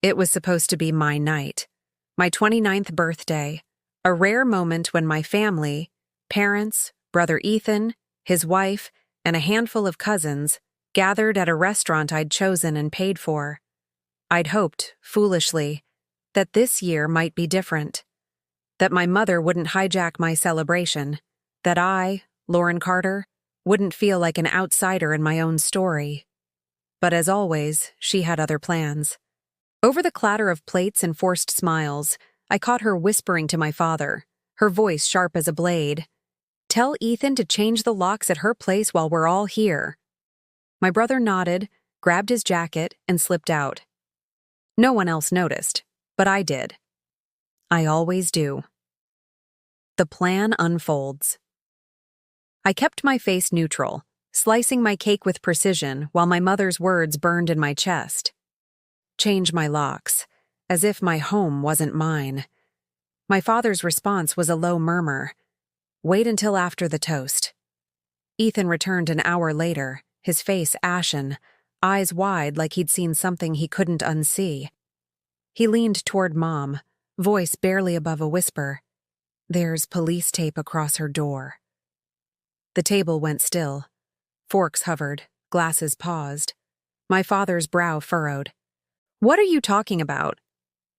It was supposed to be my night, my 29th birthday, a rare moment when my family, parents, brother Ethan, his wife, and a handful of cousins gathered at a restaurant I'd chosen and paid for. I'd hoped, foolishly, that this year might be different, that my mother wouldn't hijack my celebration, that I, Lauren Carter, wouldn't feel like an outsider in my own story. But as always, she had other plans. Over the clatter of plates and forced smiles, I caught her whispering to my father, her voice sharp as a blade. "Tell Ethan to change the locks at her place while we're all here." My brother nodded, grabbed his jacket, and slipped out. No one else noticed, but I did. I always do. The plan unfolds. I kept my face neutral, slicing my cake with precision while my mother's words burned in my chest. Change my locks, as if my home wasn't mine. My father's response was a low murmur. Wait until after the toast. Ethan returned an hour later, his face ashen, eyes wide like he'd seen something he couldn't unsee. He leaned toward Mom, voice barely above a whisper. "There's police tape across her door." The table went still. Forks hovered, glasses paused. My father's brow furrowed. "What are you talking about?"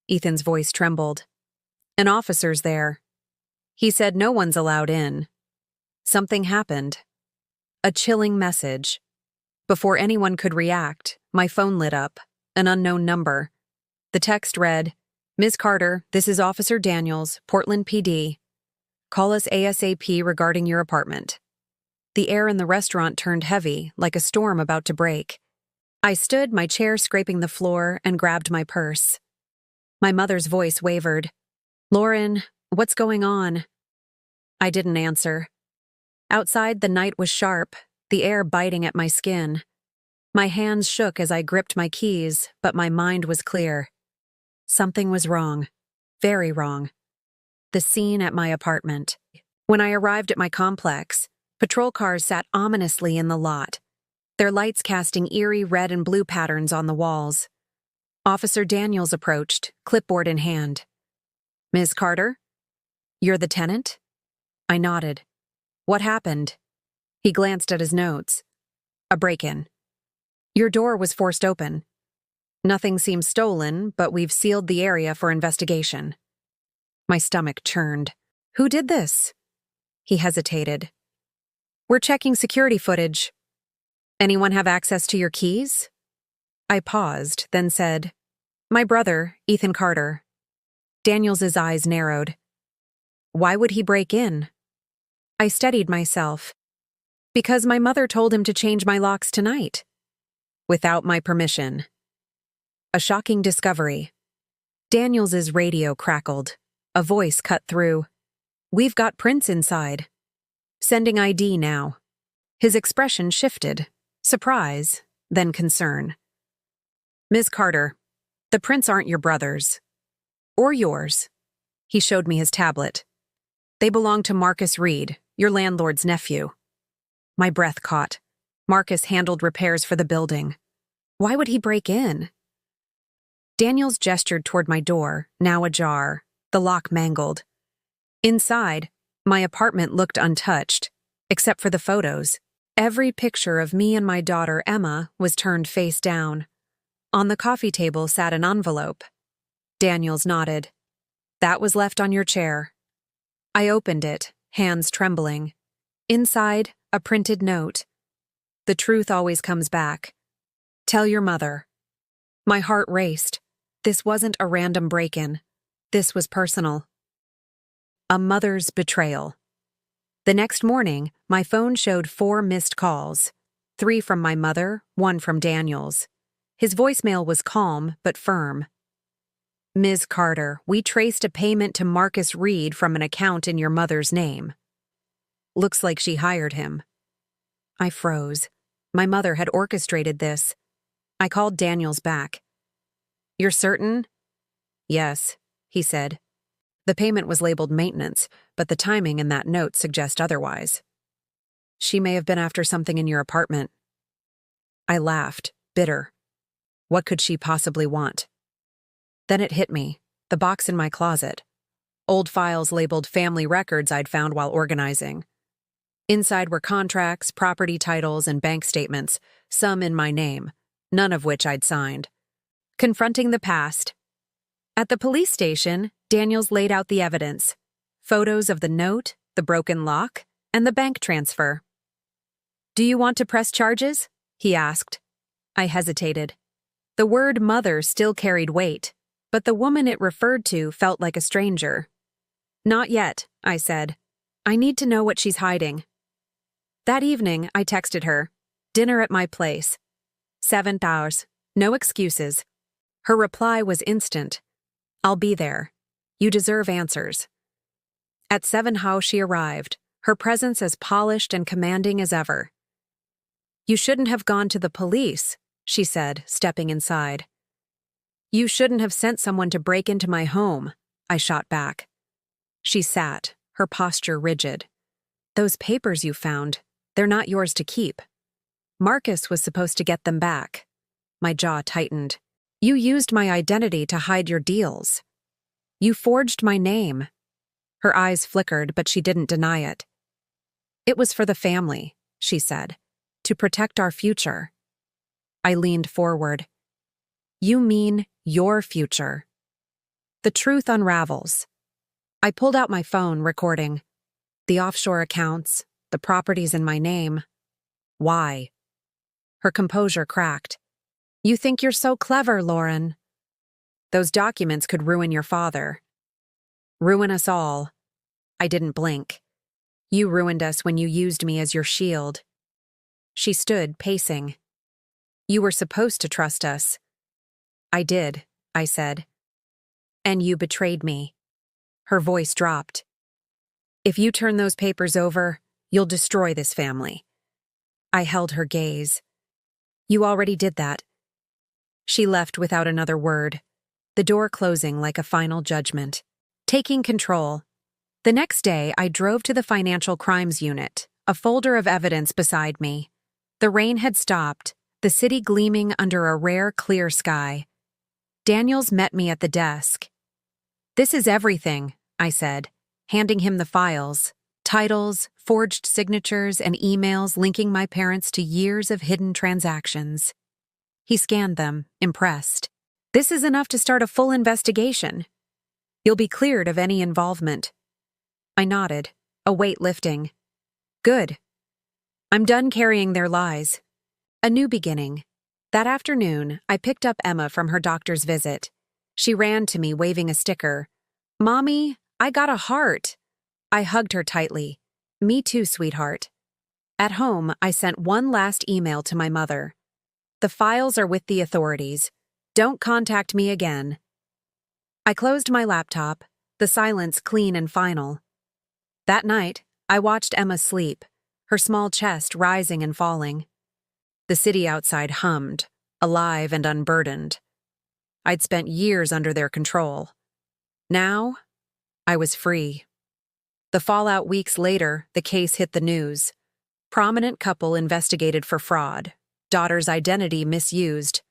Ethan's voice trembled. "An officer's there. He said no one's allowed in." Something happened. A chilling message. Before anyone could react, my phone lit up, an unknown number. The text read, "Ms. Carter, this is Officer Daniels, Portland PD. Call us ASAP regarding your apartment." The air in the restaurant turned heavy, like a storm about to break. I stood, my chair scraping the floor, and grabbed my purse. My mother's voice wavered. "Lauren, what's going on?" I didn't answer. Outside, the night was sharp, the air biting at my skin. My hands shook as I gripped my keys, but my mind was clear. Something was wrong. Very wrong. The scene at my apartment. When I arrived at my complex, patrol cars sat ominously in the lot, their lights casting eerie red and blue patterns on the walls. Officer Daniels approached, clipboard in hand. "Ms. Carter? You're the tenant?" I nodded. "What happened?" He glanced at his notes. "A break-in. Your door was forced open. Nothing seems stolen, but we've sealed the area for investigation." My stomach churned. "Who did this?" He hesitated. "We're checking security footage. Anyone have access to your keys?" I paused, then said, "My brother, Ethan Carter." Daniels's eyes narrowed. "Why would he break in?" I steadied myself. "Because my mother told him to change my locks tonight." "Without my permission." A shocking discovery. Daniels's radio crackled. A voice cut through. "We've got prints inside. Sending ID now." His expression shifted. Surprise, then concern. "Ms. Carter, the prints aren't your brother's. Or yours." He showed me his tablet. "They belong to Marcus Reed, your landlord's nephew." My breath caught. Marcus handled repairs for the building. Why would he break in? Daniels gestured toward my door, now ajar, the lock mangled. Inside, my apartment looked untouched, except for the photos. Every picture of me and my daughter, Emma, was turned face down. On the coffee table sat an envelope. Daniels nodded. "That was left on your chair." I opened it, hands trembling. Inside, a printed note. "The truth always comes back. Tell your mother." My heart raced. This wasn't a random break-in. This was personal. A mother's betrayal. The next morning, my phone showed 4 missed calls. 3 from my mother, 1 from Daniels. His voicemail was calm but firm. "Ms. Carter, we traced a payment to Marcus Reed from an account in your mother's name. Looks like she hired him." I froze. My mother had orchestrated this. I called Daniels back. "You're certain?" "Yes," he said. The payment was labeled maintenance, but the timing in that note suggests otherwise. "She may have been after something in your apartment." I laughed, bitter. What could she possibly want? Then it hit me, the box in my closet. Old files labeled family records I'd found while organizing. Inside were contracts, property titles, and bank statements, some in my name, none of which I'd signed. Confronting the past. At the police station, Daniels laid out the evidence. Photos of the note, the broken lock, and the bank transfer. "Do you want to press charges?" he asked. I hesitated. The word mother still carried weight, but the woman it referred to felt like a stranger. "Not yet," I said. "I need to know what she's hiding." That evening, I texted her, "Dinner at my place. 7th hours. No excuses." Her reply was instant. "I'll be there. You deserve answers." At 7 house she arrived, her presence as polished and commanding as ever. "You shouldn't have gone to the police," she said, stepping inside. "You shouldn't have sent someone to break into my home," I shot back. She sat, her posture rigid. "Those papers you found, they're not yours to keep. Marcus was supposed to get them back." My jaw tightened. "You used my identity to hide your deals. You forged my name." Her eyes flickered, but she didn't deny it. "It was for the family," she said, "to protect our future." I leaned forward. "You mean your future." The truth unravels. I pulled out my phone, recording. The offshore accounts, the properties in my name. Why? Her composure cracked. "You think you're so clever, Lauren. Those documents could ruin your father. Ruin us all." I didn't blink. "You ruined us when you used me as your shield." She stood, pacing. "You were supposed to trust us." "I did," I said. "And you betrayed me." Her voice dropped. "If you turn those papers over, you'll destroy this family." I held her gaze. "You already did that." She left without another word, the door closing like a final judgment. Taking control. The next day, I drove to the Financial Crimes Unit, a folder of evidence beside me. The rain had stopped, the city gleaming under a rare, clear sky. Daniels met me at the desk. "This is everything," I said, handing him the files, titles, forged signatures, and emails linking my parents to years of hidden transactions. He scanned them, impressed. "This is enough to start a full investigation. You'll be cleared of any involvement." I nodded, a weight lifting. "Good. I'm done carrying their lies." A new beginning. That afternoon, I picked up Emma from her doctor's visit. She ran to me, waving a sticker. "Mommy, I got a heart." I hugged her tightly. "Me too, sweetheart." At home, I sent one last email to my mother. "The files are with the authorities. Don't contact me again." I closed my laptop, the silence clean and final. That night, I watched Emma sleep, her small chest rising and falling. The city outside hummed, alive and unburdened. I'd spent years under their control. Now, I was free. The fallout weeks later, the case hit the news. Prominent couple investigated for fraud. Daughter's identity misused.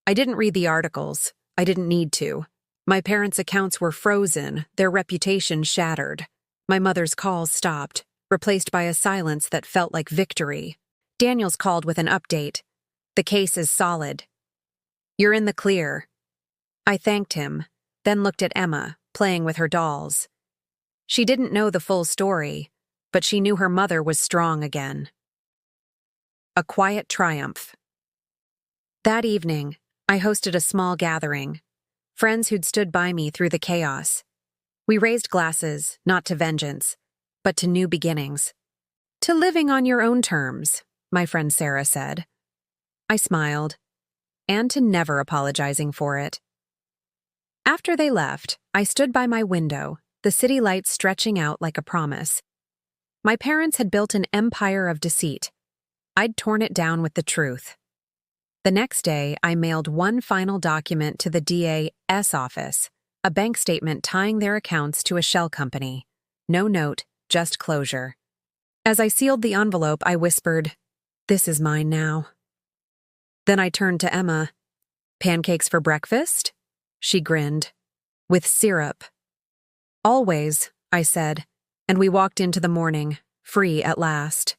I didn't read the articles. I didn't need to. My parents' accounts were frozen, their reputation shattered. My mother's calls stopped, replaced by a silence that felt like victory. Daniels called with an update. "The case is solid. You're in the clear." I thanked him, then looked at Emma, playing with her dolls. She didn't know the full story, but she knew her mother was strong again. A quiet triumph. That evening, I hosted a small gathering. Friends who'd stood by me through the chaos. We raised glasses, not to vengeance, but to new beginnings. "To living on your own terms," my friend Sarah said. I smiled. "And to never apologizing for it." After they left, I stood by my window, the city lights stretching out like a promise. My parents had built an empire of deceit. I'd torn it down with the truth. The next day, I mailed one final document to the DA's office, a bank statement tying their accounts to a shell company. No note, just closure. As I sealed the envelope, I whispered, "This is mine now." Then I turned to Emma. "Pancakes for breakfast?" she grinned. With syrup. Always, I said, and we walked into the morning, free at last.